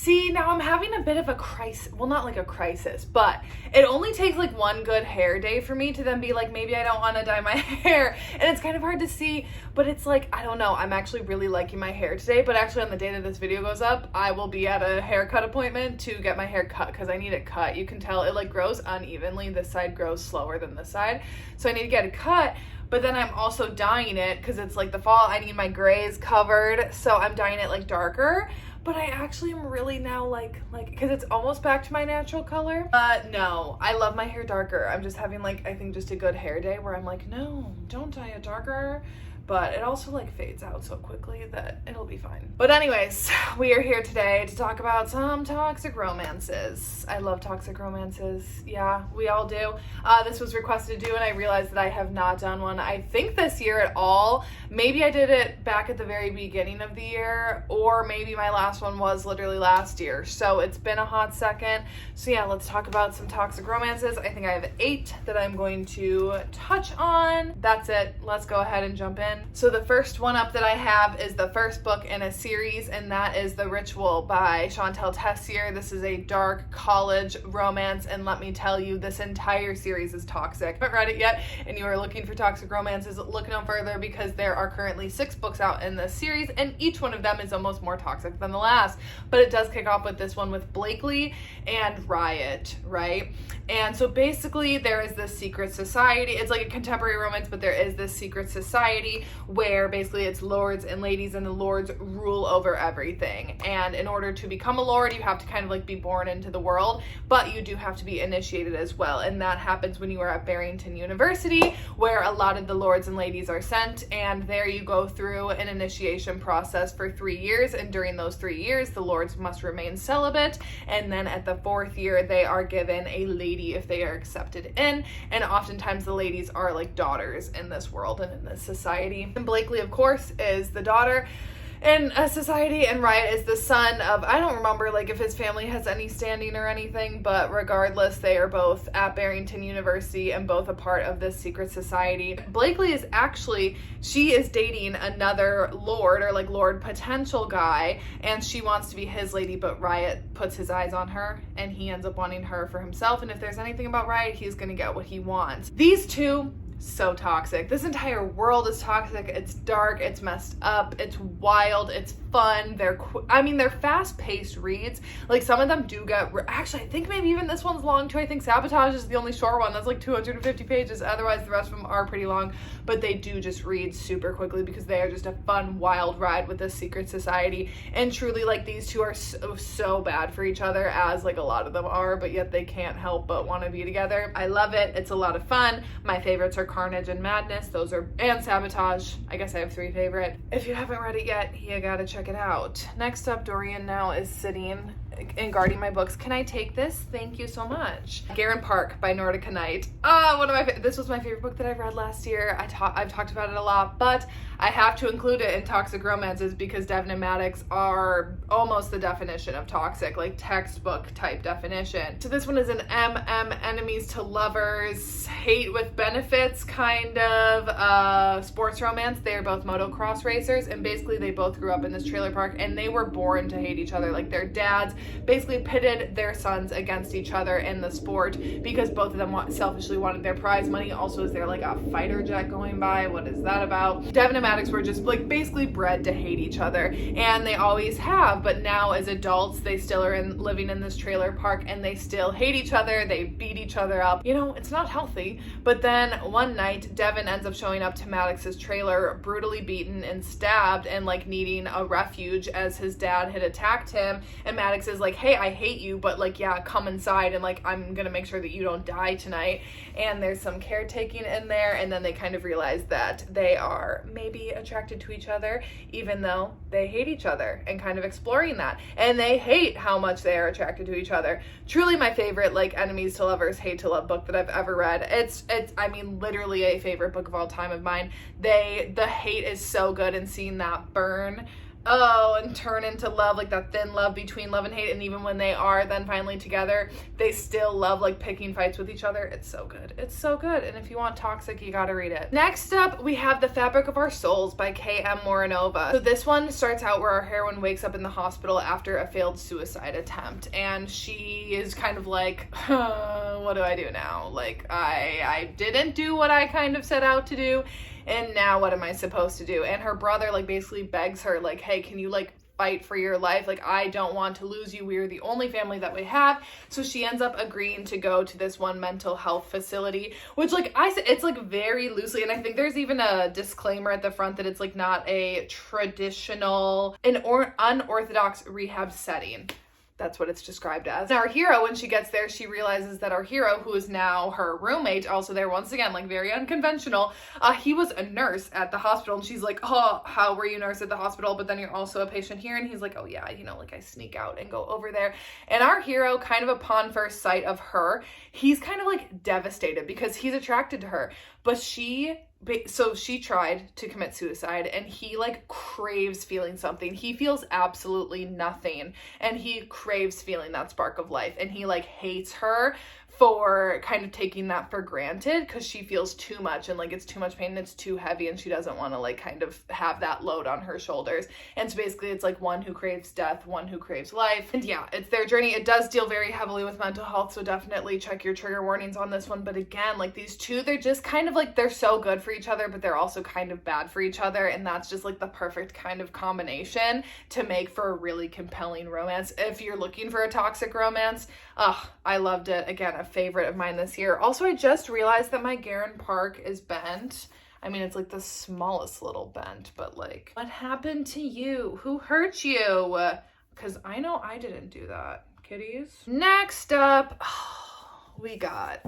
See, now I'm having a bit of a crisis. Well, not like a crisis, but it only takes like one good hair day for me to then be like, maybe I don't want to dye my hair. And it's kind of hard to see, but it's like, I don't know. I'm actually really liking my hair today, but actually on the day that this video goes up, I will be at a haircut appointment to get my hair cut because I need it cut. You can tell it like grows unevenly. This side grows slower than this side. So I need to get it cut. But then I'm also dyeing it because it's like the fall. I need my grays covered. So I'm dyeing it like darker. But I actually am really now like, because it's almost back to my natural color. But no, I love my hair darker. I'm just having like, I think just a good hair day where I'm like, no, don't dye it darker. But it also like fades out so quickly that it'll be fine. But anyways, we are here today to talk about some toxic romances. I love toxic romances. Yeah, we all do. This was requested to do and I realized that I have not done one, I think this year at all. Maybe I did it back at the very beginning of the year, or maybe my last one was literally last year. So it's been a hot second. So yeah, let's talk about some toxic romances. I think I have 8 that I'm going to touch on. That's it. Let's go ahead and jump in. So the first one up that I have is the first book in a series, and that is The Ritual by Chantal Tessier. This is a dark college romance, and let me tell you, this entire series is toxic. If you haven't read it yet and you are looking for toxic romances, look no further because there are currently 6 books out in this series, and each one of them is almost more toxic than the last. But it does kick off with this one with Blakely and Riot, right? And so basically there is this secret society. It's like a contemporary romance, but there is this secret society where basically it's lords and ladies, and the lords rule over everything. And in order to become a lord, you have to kind of like be born into the world, but you do have to be initiated as well. And that happens when you are at Barrington University, where a lot of the lords and ladies are sent, and there you go through an initiation process for 3 years. And during those 3 years, the lords must remain celibate. And then at the 4th year, they are given a lady if they are accepted in. And oftentimes the ladies are like daughters in this world and in this society. And Blakely, of course, is the daughter in a society, and Riot is the son of, I don't remember like if his family has any standing or anything, but regardless, they are both at Barrington University and both a part of this secret society. Blakely is actually, she is dating another lord, or like lord potential guy, and she wants to be his lady, but Riot puts his eyes on her and he ends up wanting her for himself. And if there's anything about Riot, he's gonna get what he wants. These two, so toxic. This entire world is toxic. It's dark, it's messed up, it's wild, it's fun. They're fast-paced reads. Like some of them do get, actually I think maybe even this one's long too. I think Sabotage is the only short one that's like 250 pages. Otherwise the rest of them are pretty long, but they do just read super quickly because they are just a fun, wild ride with this secret society. And truly, like, these two are so bad for each other, as like a lot of them are, but yet they can't help but want to be together. I love it. It's a lot of fun. My favorites are Carnage and Madness. Those are, and Sabotage. I guess I have 3 favorite. If you haven't read it yet, you gotta check it out. Next up, Dorian now is sitting and guarding my books. Can I take this? Thank you so much. Garen Park by Nordica Knight. This was my favorite book that I read last year. I've talked about it a lot, but I have to include it in toxic romances because Devin and Maddox are almost the definition of toxic, like textbook type definition. So this one is an enemies to lovers, hate with benefits kind of sports romance. They are both motocross racers, and basically they both grew up in this trailer park, and they were born to hate each other. Like their dads basically pitted their sons against each other in the sport because both of them selfishly wanted their prize money. Also, is there like a fighter jet going by? What is that about? Devin and Maddox were just like basically bred to hate each other, and they always have, but now as adults they still are living in this trailer park, and they still hate each other. They beat each other up. You know, it's not healthy. But then one night Devin ends up showing up to Maddox's trailer brutally beaten and stabbed and like needing a refuge as his dad had attacked him, and Maddox is like, hey, I hate you, but like, yeah, come inside, and like, I'm gonna make sure that you don't die tonight. And there's some caretaking in there, and then they kind of realize that they are maybe attracted to each other, even though they hate each other, and kind of exploring that. And they hate how much they are attracted to each other. Truly my favorite, like, enemies to lovers, hate to love book that I've ever read. It's I mean, literally a favorite book of all time of mine. The hate is so good, and seeing that burn and turn into love, like that thin love between love and hate. And even when they are then finally together, they still love like picking fights with each other. It's so good. It's so good. And if you want toxic, you gotta read it. Next up, we have The Fabric of Our Souls by K.M. Morinova. So this one starts out where our heroine wakes up in the hospital after a failed suicide attempt, and she is kind of like, what do I do now? Like, I didn't do what I kind of set out to do, and now what am I supposed to do? And her brother like basically begs her like, hey, can you like fight for your life? Like, I don't want to lose you. We're the only family that we have. So she ends up agreeing to go to this one mental health facility, which like I said, it's like very loosely, and I think there's even a disclaimer at the front that it's like not a traditional or unorthodox rehab setting. That's what it's described as. Now, our hero, when she gets there, she realizes that our hero, who is now her roommate, also there once again, like very unconventional, he was a nurse at the hospital. And she's like, oh, how were you a nurse at the hospital? But then you're also a patient here. And he's like, oh yeah, you know, like I sneak out and go over there. And our hero, kind of upon first sight of her, he's kind of like devastated because he's attracted to her. But she tried to commit suicide, and he like craves feeling something. He feels absolutely nothing, and he craves feeling that spark of life, and he like hates her for kind of taking that for granted because she feels too much, and like it's too much pain and it's too heavy, and she doesn't want to like kind of have that load on her shoulders. And so basically it's like one who craves death, one who craves life. And yeah, it's their journey. It does deal very heavily with mental health, so definitely check your trigger warnings on this one. But again, like these two, they're just kind of like, they're so good for each other, but they're also kind of bad for each other, and that's just like the perfect kind of combination to make for a really compelling romance. If you're looking for a toxic romance, I loved it. Again, a favorite of mine this year. Also, I just realized that my Garen Park is bent. I mean, it's like the smallest little bent, but like, what happened to you? Who hurt you? Because I know I didn't do that, kitties. Next up, we got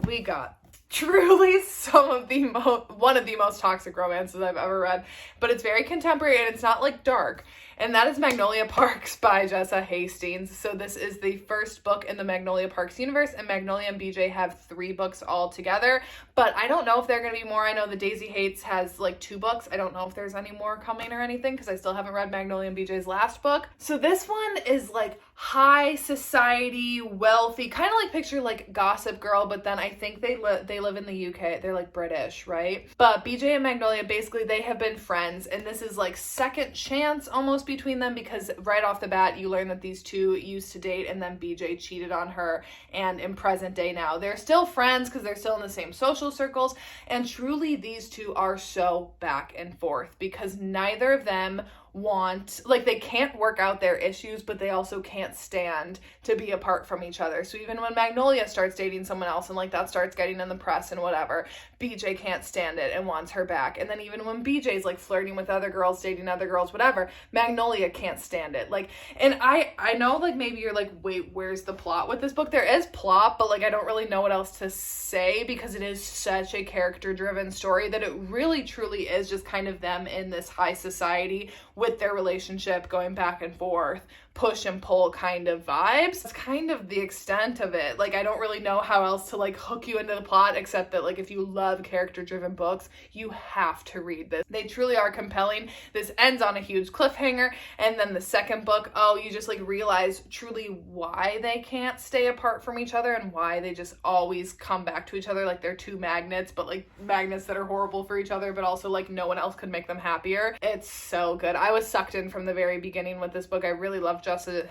truly one of the most toxic romances I've ever read, but it's very contemporary and it's not like dark. And that is Magnolia Parks by Jessa Hastings. So this is the first book in the Magnolia Parks universe, and Magnolia and BJ have 3 books all together. But I don't know if there are going to be more. I know the Daisy Hates has like 2 books. I don't know if there's any more coming or anything because I still haven't read Magnolia and BJ's last book. So this one is like high society, wealthy, kind of like picture like Gossip Girl, but then I think they live in the UK. They're like British, right? But BJ and Magnolia, basically they have been friends, and this is like second chance almost between them because right off the bat you learn that these two used to date and then BJ cheated on her, and in present day now they're still friends because they're still in the same social circles. And truly these two are so back and forth because neither of them they can't work out their issues, but they also can't stand to be apart from each other. So even when Magnolia starts dating someone else and like that starts getting in the press and whatever, BJ can't stand it and wants her back. And then even when BJ's like flirting with other girls, dating other girls, whatever, Magnolia can't stand it. Like, and I know like maybe you're like, wait, where's the plot with this book? There is plot, but like I don't really know what else to say because it is such a character driven story that it really truly is just kind of them in this high society with their relationship going back and forth, push and pull kind of vibes. It's kind of the extent of it. Like, I don't really know how else to like hook you into the plot except that like if you love character driven books, you have to read this. They truly are compelling. This ends on a huge cliffhanger, and then the second book, you just like realize truly why they can't stay apart from each other and why they just always come back to each other like they're 2 magnets, but like magnets that are horrible for each other, but also like no one else could make them happier. It's so good. I was sucked in from the very beginning with this book. I really love Jessa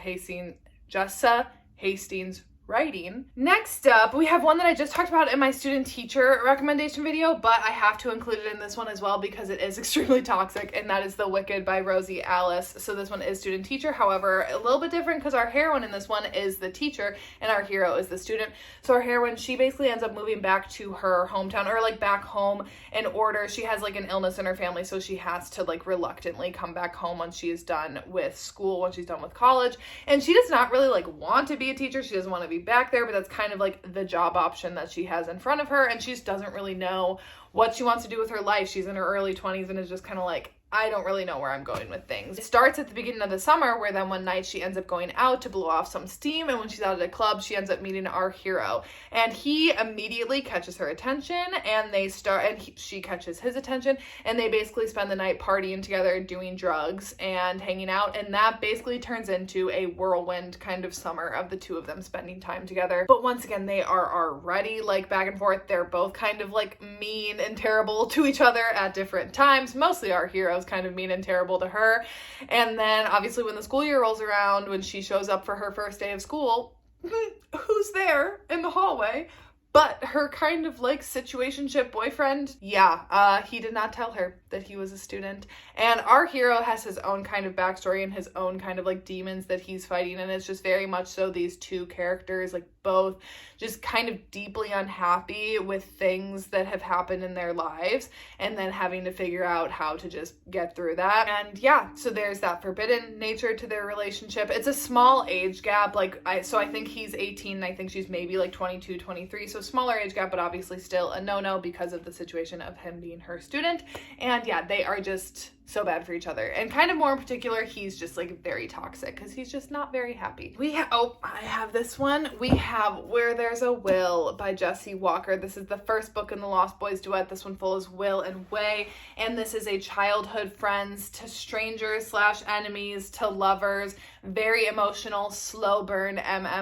Hastings' writing. Next up, we have one that I just talked about in my student teacher recommendation video, but I have to include it in this one as well because it is extremely toxic, and that is The Wicked by Rosie Alice. So this one is student teacher, however, a little bit different because our heroine in this one is the teacher and our hero is the student. So our heroine, she basically ends up moving back to her hometown, or like back home in order. She has like an illness in her family, so she has to like reluctantly come back home when she is done with school, when she's done with college. And she does not really like want to be a teacher. She doesn't want to be back there, but that's kind of like the job option that she has in front of her, and she just doesn't really know what she wants to do with her life. She's in her early 20s and is just kind of like, I don't really know where I'm going with things. It starts at the beginning of the summer where then one night she ends up going out to blow off some steam, and when she's out at a club, she ends up meeting our hero. And he immediately catches her attention, and she catches his attention, and they basically spend the night partying together, doing drugs and hanging out, and that basically turns into a whirlwind kind of summer of the two of them spending time together. But once again, they are already like back and forth. They're both kind of like mean and terrible to each other at different times. Mostly our hero's kind of mean and terrible to her. And then obviously when the school year rolls around, when she shows up for her first day of school, who's there in the hallway but her kind of like situationship boyfriend? Yeah, he did not tell her that he was a student. And our hero has his own kind of backstory and his own kind of like demons that he's fighting, and it's just very much so these two characters, like both just kind of deeply unhappy with things that have happened in their lives, and then having to figure out how to just get through that. And yeah, so there's that forbidden nature to their relationship. It's a small age gap, I think he's 18 and I think she's maybe like 22, 23, so smaller age gap, but obviously still a no-no because of the situation of him being her student. And yeah, they are just so bad for each other. And kind of more in particular, he's just like very toxic because he's just not very happy. I have this one. We have Where There's a Will by Jessie Walker. This is the first book in the Lost Boys duet. This one follows Will and Way, and this is a childhood friends to strangers / enemies to lovers, very emotional, slow burn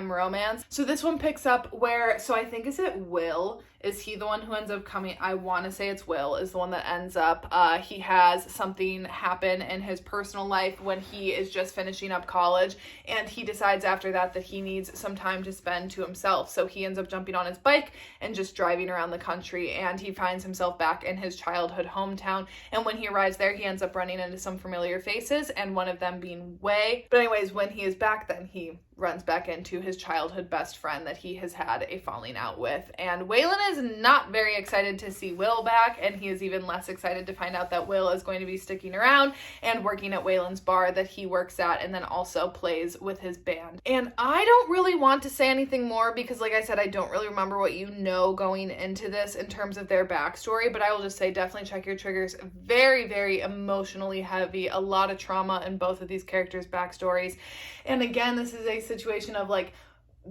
romance. So this one picks up I think, is it Will? Is he the one who ends up coming? I want to say it's Will is the one that ends up, he has something happen in his personal life when he is just finishing up college, and he decides after that he needs some time to spend to himself. So he ends up jumping on his bike and just driving around the country, and he finds himself back in his childhood hometown. And when he arrives there, he ends up running into some familiar faces, and one of them being Way. But anyways, when he is back, then he runs back into his childhood best friend that he has had a falling out with. And Waylon is not very excited to see Will back, and he is even less excited to find out that Will is going to be sticking around and working at Waylon's bar that he works at, and then also plays with his band. And I don't really want to say anything more because, like I said, I don't really remember what you know going into this in terms of their backstory, but I will just say definitely check your triggers. Very, very emotionally heavy, a lot of trauma in both of these characters' backstories. And again, this is a situation of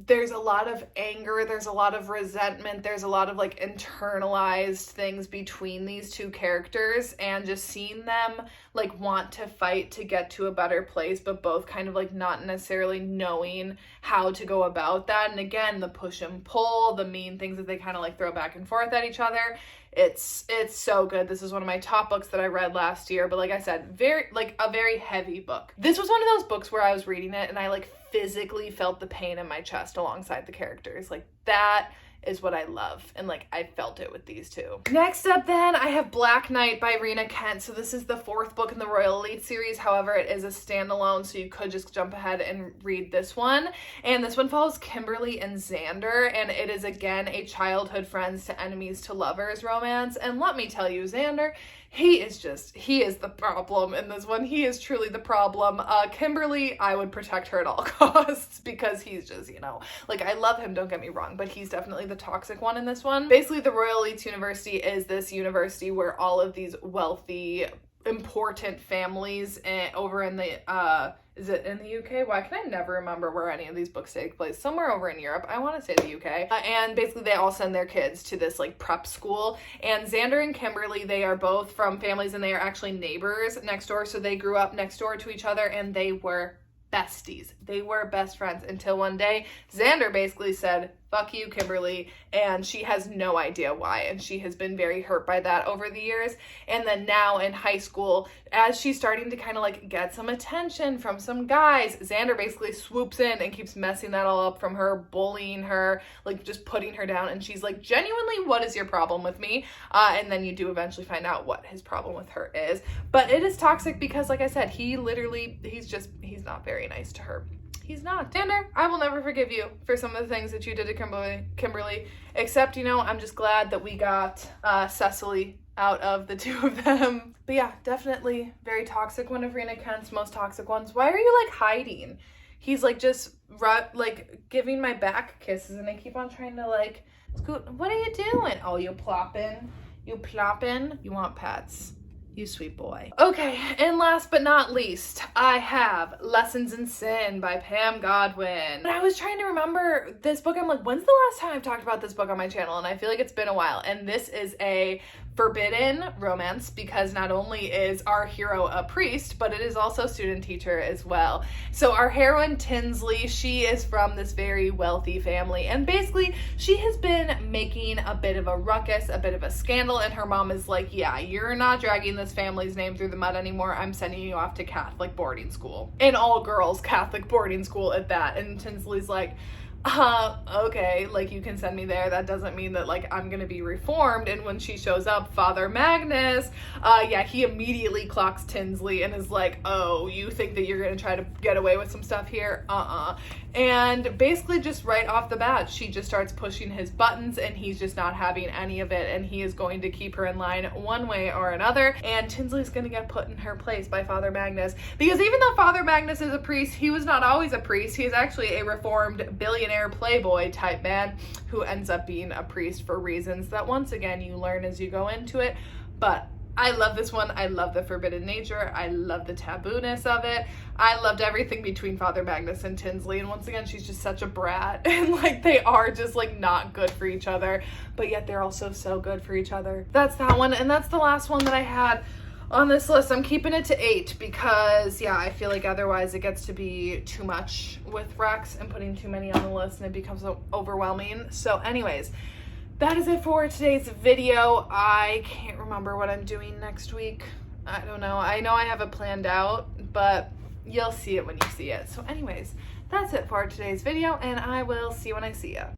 there's a lot of anger, there's a lot of resentment, there's a lot of internalized things between these two characters, and just seeing them want to fight to get to a better place, but both kind of not necessarily knowing how to go about that. And again, the push and pull, the mean things that they kind of throw back and forth at each other. It's so good. This is one of my top books that I read last year, but like I said, a very heavy book. This was one of those books where I was reading it and I physically felt the pain in my chest alongside the characters. That is what I love, and I felt it with these two. Next up then, I have Black Knight by Rena Kent. So this is the 4th book in the Royal Elite series. However, it is a standalone, so you could just jump ahead and read this one. And this one follows Kimberly and Xander, and it is again a childhood friends to enemies to lovers romance. And let me tell you, Xander, he is the problem in this one. He is truly the problem. Kimberly, I would protect her at all costs because he's just, I love him, don't get me wrong, but he's definitely the toxic one in this one. Basically, the Royal Elites University is this university where all of these wealthy, important families over in the, is it in the UK? Why can I never remember where any of these books take place? Somewhere over in Europe. I want to say the UK. And basically they all send their kids to this prep school. And Xander and Kimberly, they are both from families and they are actually neighbors next door. So they grew up next door to each other and they were besties. They were best friends until one day Xander basically said, "Fuck you, Kimberly," and she has no idea why, and she has been very hurt by that over the years. And then now in high school, as she's starting to kind of get some attention from some guys, Xander basically swoops in and keeps messing that all up from her, bullying her, just putting her down, and she's genuinely, what is your problem with me? And then you do eventually find out what his problem with her is. But it is toxic because, like I said, he's not very nice to her. He's not. Xander, I will never forgive you for some of the things that you did to Kimberly, except, I'm just glad that we got Cecily out of the two of them. But yeah, definitely very toxic, one of Rena Kent's most toxic ones. Why are you hiding? He's just giving my back kisses, and I keep on trying to scoot. What are you doing? Oh, you plopping. You want pets. You sweet boy. Okay, and last but not least, I have Lessons in Sin by Pam Godwin. And I was trying to remember this book. I'm like, when's the last time I've talked about this book on my channel? And I feel like it's been a while. And this is a forbidden romance because not only is our hero a priest, but it is also student teacher as well. So our heroine Tinsley, she is from this very wealthy family, and basically she has been making a bit of a ruckus, a bit of a scandal, and her mom is like, yeah, you're not dragging this family's name through the mud anymore. I'm sending you off to Catholic boarding school, an all girls Catholic boarding school at that. And Tinsley's like, okay, like, you can send me there. That doesn't mean that, like, I'm gonna be reformed. And when she shows up, Father Magnus, yeah, he immediately clocks Tinsley and is like, oh, you think that you're gonna try to get away with some stuff here? And basically just right off the bat, she just starts pushing his buttons, and he's just not having any of it, and he is going to keep her in line one way or another. And Tinsley's gonna get put in her place by Father Magnus, because even though Father Magnus is a priest, he was not always a priest. He is actually a reformed billionaire playboy type man who ends up being a priest for reasons that, once again, you learn as you go into it. But I love this one. I love the forbidden nature. I love the taboo-ness of it. I loved everything between Father Magnus and Tinsley. And once again, she's just such a brat. And like, they are just like not good for each other, but yet they're also so good for each other. That's that one. And that's the last one that I had on this list. I'm keeping it to 8 because, yeah, I feel like otherwise it gets to be too much with Rex and putting too many on the list, and it becomes so overwhelming. So anyways, that is it for today's video. I can't remember what I'm doing next week. I don't know. I know I have it planned out, but you'll see it when you see it. So anyways, that's it for today's video, and I will see you when I see you.